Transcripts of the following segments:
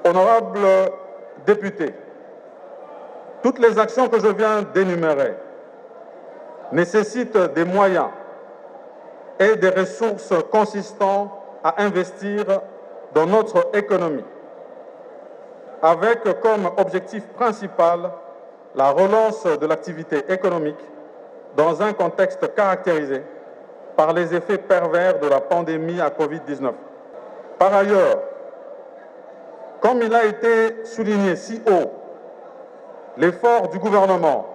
Honorables députés, toutes les actions que je viens d'énumérer nécessitent des moyens et des ressources consistants à investir dans notre économie, avec comme objectif principal la relance de l'activité économique dans un contexte caractérisé par les effets pervers de la pandémie à Covid-19. Par ailleurs, comme il a été souligné si haut, l'effort du gouvernement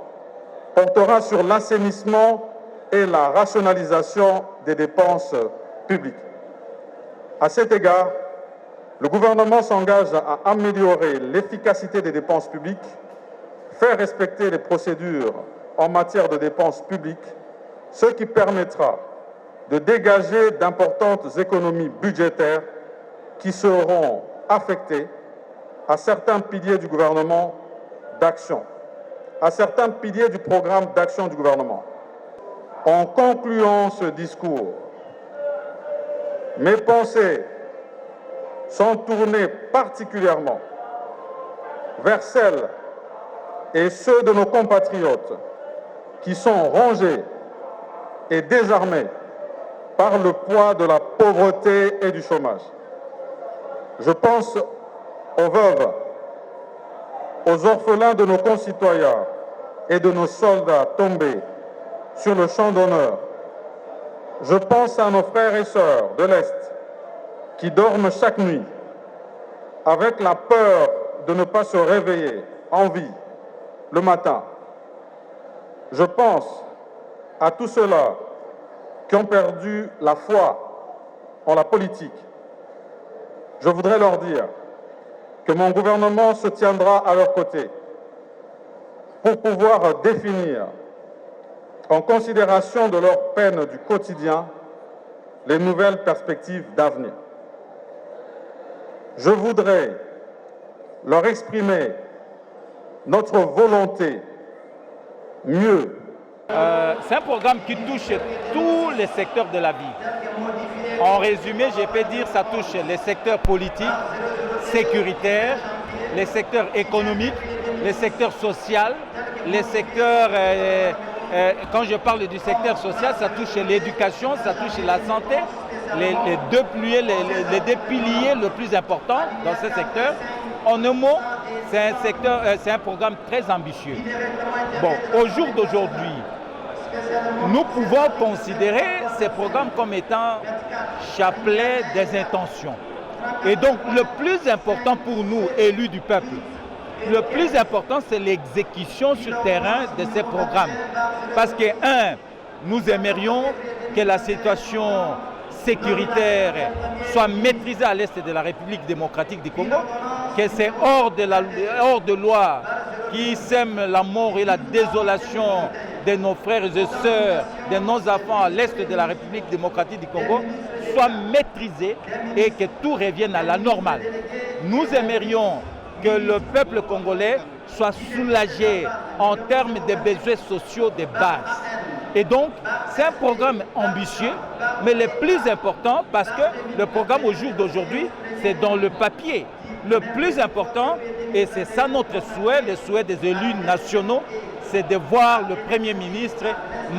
portera sur l'assainissement et la rationalisation des dépenses publiques. À cet égard, le gouvernement s'engage à améliorer l'efficacité des dépenses publiques, faire respecter les procédures en matière de dépenses publiques, ce qui permettra de dégager d'importantes économies budgétaires qui seront affectées à certains piliers du gouvernement d'action, à certains piliers du programme d'action du gouvernement. En concluant ce discours, mes pensées sont tournées particulièrement vers celles et ceux de nos compatriotes qui sont rongés et désarmés par le poids de la pauvreté et du chômage. Je pense aux veuves, aux orphelins de nos concitoyens et de nos soldats tombés sur le champ d'honneur. Je pense à nos frères et sœurs de l'Est qui dorment chaque nuit avec la peur de ne pas se réveiller en vie le matin. Je pense à tous ceux-là qui ont perdu la foi en la politique. Je voudrais leur dire que mon gouvernement se tiendra à leur côté pour pouvoir définir, en considération de leurs peines du quotidien, les nouvelles perspectives d'avenir. Je voudrais leur exprimer notre volonté mieux. C'est un programme qui touche tous les secteurs de la vie. En résumé, je peux dire que ça touche les secteurs politiques, sécuritaires, les secteurs économiques, les secteurs sociaux, les secteurs... quand je parle du secteur social, ça touche l'éducation, ça touche la santé, les deux piliers les plus importants dans ce secteur. En un mot, c'est un programme très ambitieux. Bon, au jour d'aujourd'hui, nous pouvons considérer ces programmes comme étant chapelet des intentions. Et donc, le plus important pour nous, élus du peuple, le plus important, c'est l'exécution sur terrain de ces programmes. Parce que, nous aimerions que la situation sécuritaire soit maîtrisée à l'est de la République démocratique du Congo, que c'est hors de loi qui sème la mort et la désolation de nos frères et sœurs, de nos enfants à l'est de la République démocratique du Congo, soit maîtrisé et que tout revienne à la normale. Nous aimerions que le peuple congolais soit soulagé en termes de besoins sociaux de base. Et donc, c'est un programme ambitieux, mais le plus important, parce que le programme au jour d'aujourd'hui, c'est dans le papier. Le plus important, et c'est ça notre souhait, le souhait des élus nationaux, c'est de voir le Premier ministre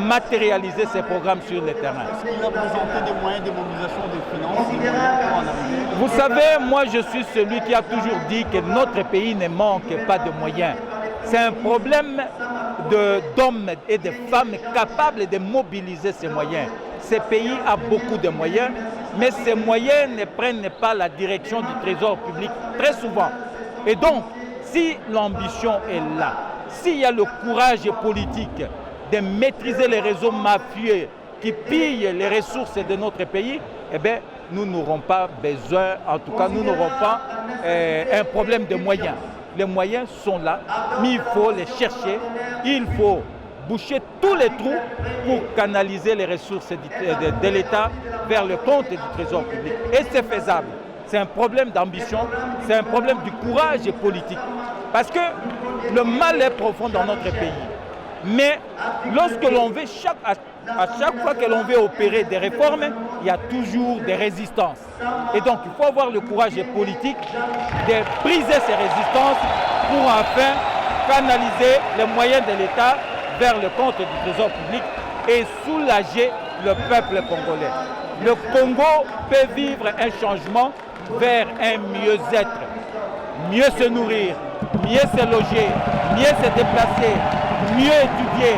matérialiser ces programmes sur le terrain. Est-ce qu'il a présenté des moyens de mobilisation des finances, des moyens pour en arriver? Vous savez, moi je suis celui qui a toujours dit que notre pays ne manque pas de moyens. C'est un problème d'hommes et de femmes capables de mobiliser ces moyens. Ce pays a beaucoup de moyens, mais ces moyens ne prennent pas la direction du trésor public très souvent. Et donc, si l'ambition est là, s'il y a le courage politique de maîtriser les réseaux mafieux qui pillent les ressources de notre pays, eh bien, nous n'aurons pas besoin, en tout cas, nous n'aurons pas un problème de moyens. Les moyens sont là, mais il faut les chercher, il faut boucher tous les trous pour canaliser les ressources de l'État vers le compte du trésor public. Et c'est faisable. C'est un problème d'ambition, c'est un problème du courage politique. Parce que le mal est profond dans notre pays. Mais lorsque l'on veut à chaque fois que l'on veut opérer des réformes, il y a toujours des résistances. Et donc, il faut avoir le courage politique de briser ces résistances pour enfin canaliser les moyens de l'État vers le compte du Trésor public et soulager le peuple congolais. Le Congo peut vivre un changement vers un mieux-être, mieux se nourrir, mieux se loger, mieux se déplacer, mieux étudier,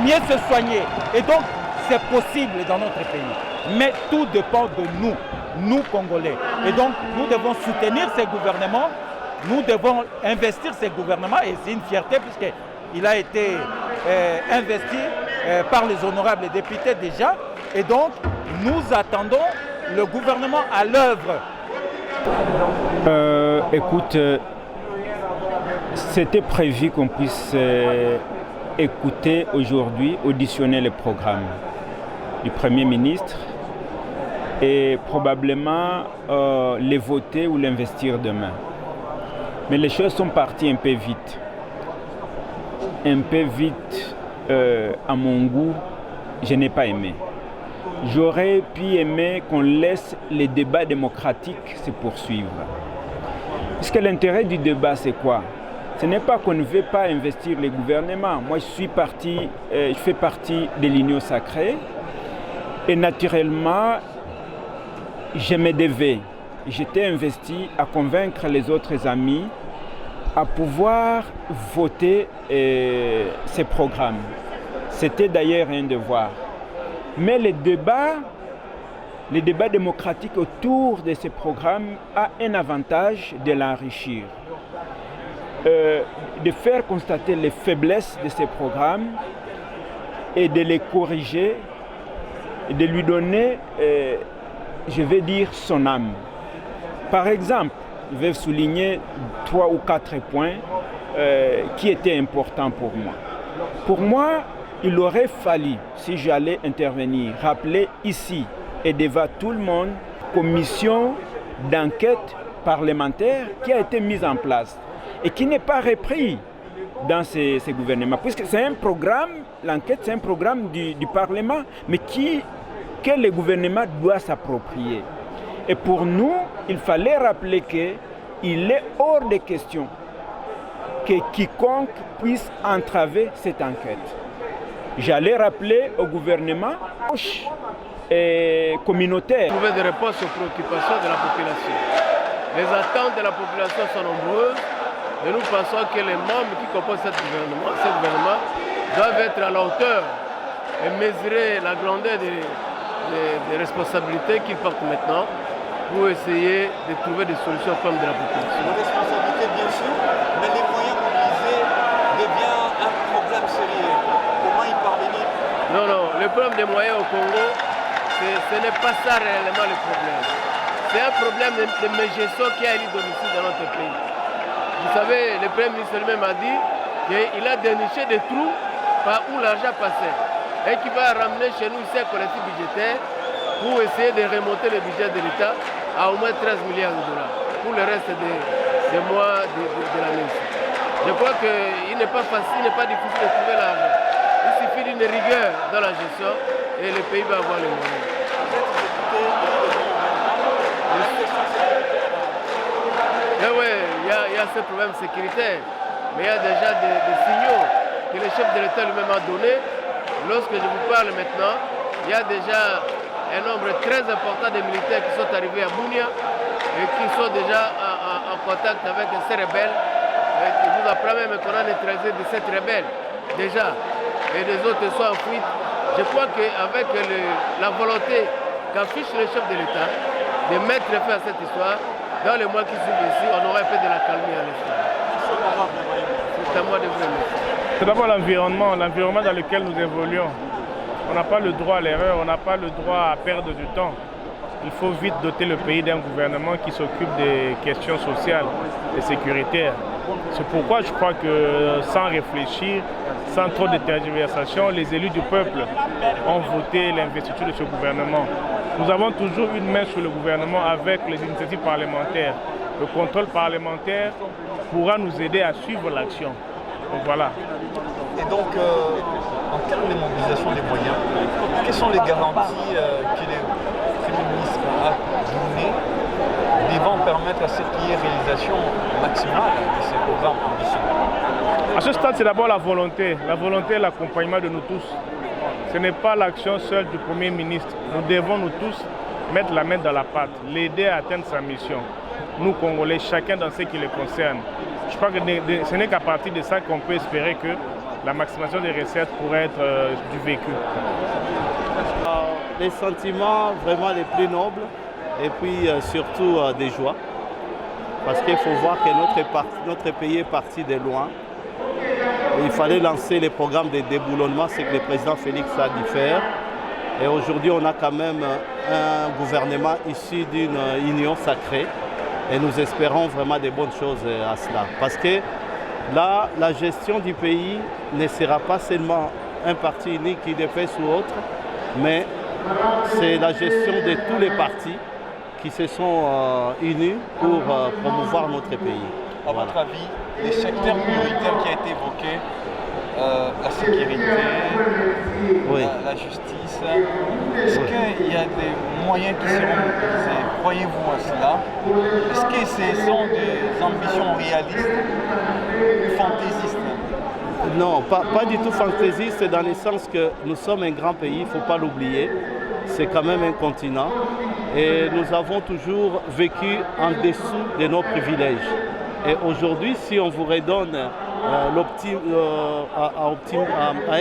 mieux se soigner. Et donc, c'est possible dans notre pays. Mais tout dépend de nous, nous Congolais. Et donc, nous devons soutenir ces gouvernements, nous devons investir ces gouvernements, et c'est une fierté puisqu'il a été investi par les honorables députés déjà. Et donc, nous attendons le gouvernement à l'œuvre. Écoute, c'était prévu qu'on puisse écouter aujourd'hui, auditionner le programme du Premier ministre et probablement les voter ou l'investir demain. Mais les choses sont parties un peu vite. Un peu vite, à mon goût, je n'ai pas aimé. J'aurais pu aimer qu'on laisse les débats démocratiques se poursuivre. Parce que l'intérêt du débat, c'est quoi? Ce n'est pas qu'on ne veut pas investir les gouvernements. Moi, je fais partie de l'Union sacrée. Et naturellement, je me devais. J'étais investi à convaincre les autres amis à pouvoir voter ces programmes. C'était d'ailleurs un devoir. Mais les débats démocratiques autour de ces programmes ont un avantage de l'enrichir, de faire constater les faiblesses de ces programmes et de les corriger, et de lui donner, je vais dire, son âme. Par exemple, je vais souligner 3 ou 4 points qui étaient importants pour moi. Pour moi, il aurait fallu, si j'allais intervenir, rappeler ici et devant tout le monde, commission d'enquête parlementaire qui a été mise en place et qui n'est pas repris dans ces gouvernements. Puisque c'est un programme, l'enquête c'est un programme du Parlement, mais que le gouvernement doit s'approprier. Et pour nous, il fallait rappeler qu'il est hors de question que quiconque puisse entraver cette enquête. J'allais rappeler au gouvernement et communautaire. Trouver des réponses aux préoccupations de la population. Les attentes de la population sont nombreuses et nous pensons que les membres qui composent ce gouvernement doivent être à la hauteur et mesurer la grandeur des responsabilités qu'ils portent maintenant pour essayer de trouver des solutions comme de la population. Les responsabilités, bien sûr, mais les moyens mobilisés deviennent un problème sérieux. Comment y parvenir? Non, le problème des moyens au Congo, ce n'est pas ça réellement le problème. C'est un problème de mégestion qui a élu domicile dans notre pays. Vous savez, le Premier ministre lui-même a dit qu'il a déniché des trous par où l'argent passait et qu'il va ramener chez nous ces collectifs budgétaires pour essayer de remonter le budget de l'État à au moins 13 milliards de dollars pour le reste des mois de l'année. Je crois qu'il n'est pas facile, il n'est pas difficile de trouver l'argent. Il suffit d'une rigueur dans la gestion et le pays va avoir les moyens. Et oui, il y a ce problème sécuritaire, mais il y a déjà des signaux que le chef de l'État lui-même a donnés. Lorsque je vous parle maintenant, il y a déjà un nombre très important de militaires qui sont arrivés à Bunia et qui sont déjà en contact avec ces rebelles. Et qui vous apprend même qu'on a neutralisé 17 rebelles déjà et les autres sont en fuite. Je crois qu'avec la volonté qu'affiche le chef de l'État de mettre fin à cette histoire, dans les mois qui suivent ici, on aura un peu de la calmie à l'histoire. C'est à moi de vous remercier. C'est d'abord l'environnement dans lequel nous évoluons. On n'a pas le droit à l'erreur, on n'a pas le droit à perdre du temps. Il faut vite doter le pays d'un gouvernement qui s'occupe des questions sociales et sécuritaires. C'est pourquoi je crois que sans réfléchir, sans trop de tergiversation, les élus du peuple ont voté l'investiture de ce gouvernement. Nous avons toujours une main sur le gouvernement avec les initiatives parlementaires. Le contrôle parlementaire pourra nous aider à suivre l'action. Donc voilà. Et donc, en termes de mobilisation des moyens, quelles sont les garanties que le Premier ministre a données devant permettre à cette réalisation maximale de ces programmes ambitieux? À ce stade, c'est d'abord la volonté et l'accompagnement de nous tous. Ce n'est pas l'action seule du Premier ministre. Nous devons nous tous mettre la main dans la pâte, l'aider à atteindre sa mission. Nous, Congolais, chacun dans ce qui le concerne. Je crois que ce n'est qu'à partir de ça qu'on peut espérer que la maximisation des recettes pourrait être du vécu. Les sentiments vraiment les plus nobles et puis surtout des joies. Parce qu'il faut voir que notre pays est parti de loin. Il fallait lancer les programmes de déboulonnement, c'est que le président Félix a dû faire. Et aujourd'hui, on a quand même un gouvernement issu d'une union sacrée. Et nous espérons vraiment de bonnes choses à cela. Parce que là, la gestion du pays ne sera pas seulement un parti unique qui dépasse ou autre, mais c'est la gestion de tous les partis qui se sont unis pour promouvoir notre pays. À votre avis, les secteurs prioritaires qui ont été évoqués, la sécurité, oui, la justice, est-ce qu'il y a des moyens qui seront mobilisés? Croyez-vous à cela? Est-ce que ce sont des ambitions réalistes ou fantaisistes? Non, pas du tout fantaisiste dans le sens que nous sommes un grand pays, il ne faut pas l'oublier. C'est quand même un continent et nous avons toujours vécu en dessous de nos privilèges. Et aujourd'hui, si on vous redonne à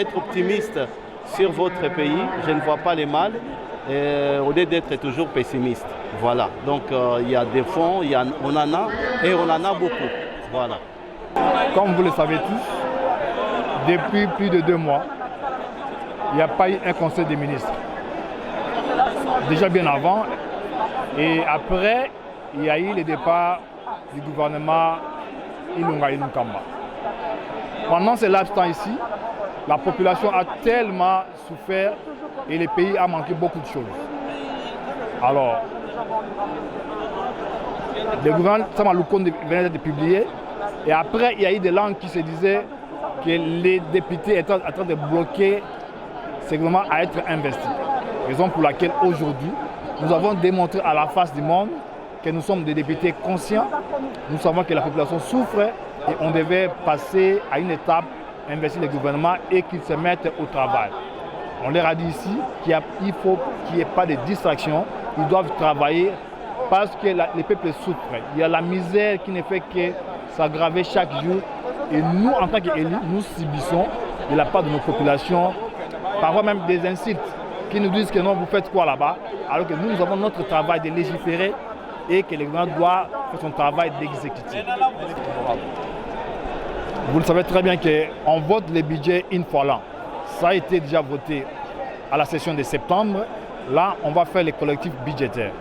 être optimiste sur votre pays, je ne vois pas les mal, au lieu d'être toujours pessimiste. Voilà, donc il y a des fonds, on en a et on en a beaucoup. Voilà. Comme vous le savez tous, depuis plus de 2 mois, il n'y a pas eu un conseil des ministres. Déjà bien avant, et après, il y a eu le départ du gouvernement Ilunga Ilunkamba. Pendant ce laps de temps ici, la population a tellement souffert et le pays a manqué beaucoup de choses. Alors, le gouvernement Samalouko venait de publier et après il y a eu des langues qui se disaient que les députés étaient en train de bloquer ce gouvernement à être investi. Raison pour laquelle aujourd'hui, nous avons démontré à la face du monde que nous sommes des députés conscients. Nous savons que la population souffre et on devait passer à une étape, investir le gouvernement et qu'ils se mettent au travail. On leur a dit ici qu'il faut qu'il n'y ait pas de distraction. Ils doivent travailler parce que les peuples souffrent. Il y a la misère qui ne fait que s'aggraver chaque jour. Et nous, en tant qu'élus, nous subissons de la part de nos populations, parfois même des insultes qui nous disent que non, vous faites quoi là-bas, alors que nous avons notre travail de légiférer et que le gouvernement doit faire son travail d'exécutif. Vous le savez très bien qu'on vote le budget une fois l'an. Ça a été déjà voté à la session de septembre. Là, on va faire les collectifs budgétaires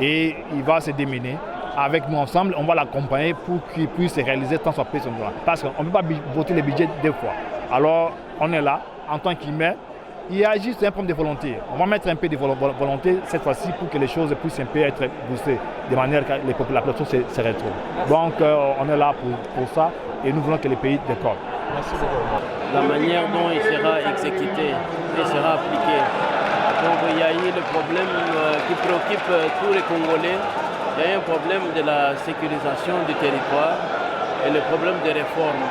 et il va se déminer. Avec nous ensemble, on va l'accompagner pour qu'il puisse réaliser tant soit peu son droit. Parce qu'on ne peut pas voter le budget 2 fois. Alors, on est là, en tant qu'humain. Il y a juste un problème de volonté. On va mettre un peu de volonté cette fois-ci pour que les choses puissent un peu être boostées, de manière que la population se retrouve. Donc, on est là pour ça et nous voulons que le pays décolle. Merci beaucoup. La manière dont il sera exécuté et sera appliqué. Donc, il y a eu le problème qui préoccupe tous les Congolais. Il y a eu un problème de la sécurisation du territoire et le problème des réformes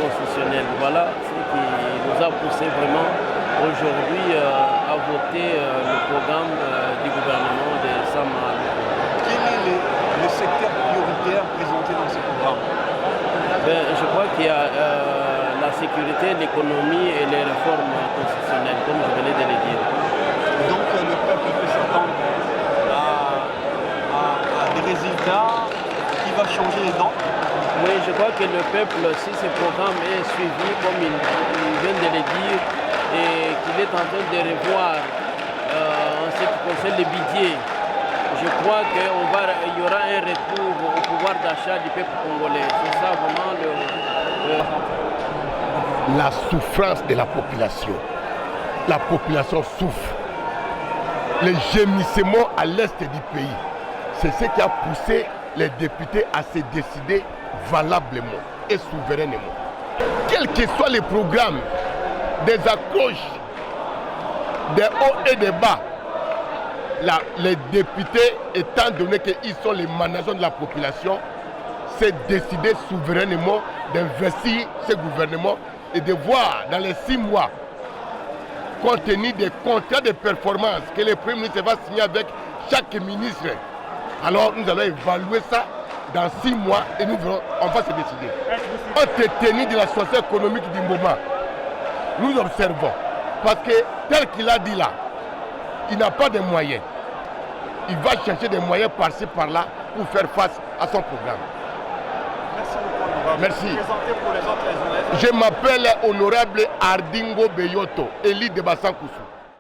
constitutionnelles. Voilà ce qui nous a poussé vraiment aujourd'hui à voter le programme du gouvernement de Sama. Quel est le secteur prioritaire présenté dans ce programme? Je crois qu'il y a la sécurité, l'économie et les réformes constitutionnelles, comme je venais de le dire. Donc le peuple peut s'attendre à des résultats qui vont changer les dents? Oui, je crois que le peuple, si ce programme est suivi comme il vient de le dire, et qu'il est en train de revoir en ce qui concerne les budgets, je crois qu'il y aura un retour au pouvoir d'achat du peuple congolais. C'est ça vraiment La souffrance de la population. La population souffre. Les gémissements à l'est du pays, c'est ce qui a poussé les députés à se décider valablement et souverainement. Quels que soient les programmes, des accroches, des hauts et des bas, les députés, étant donné qu'ils sont les managers de la population, c'est décider souverainement d'investir ce gouvernement et de voir dans les 6 mois, compte tenu des contrats de performance que le Premier ministre va signer avec chaque ministre. Alors nous allons évaluer ça dans 6 mois et nous verrons, on va se décider. Compte tenu de la situation économique du moment, nous observons, parce que tel qu'il a dit là, il n'a pas de moyens. Il va chercher des moyens par-ci par-là pour faire face à son programme. Merci. Je m'appelle Honorable Ardingo Beyoto, élu de Bassan Koussou.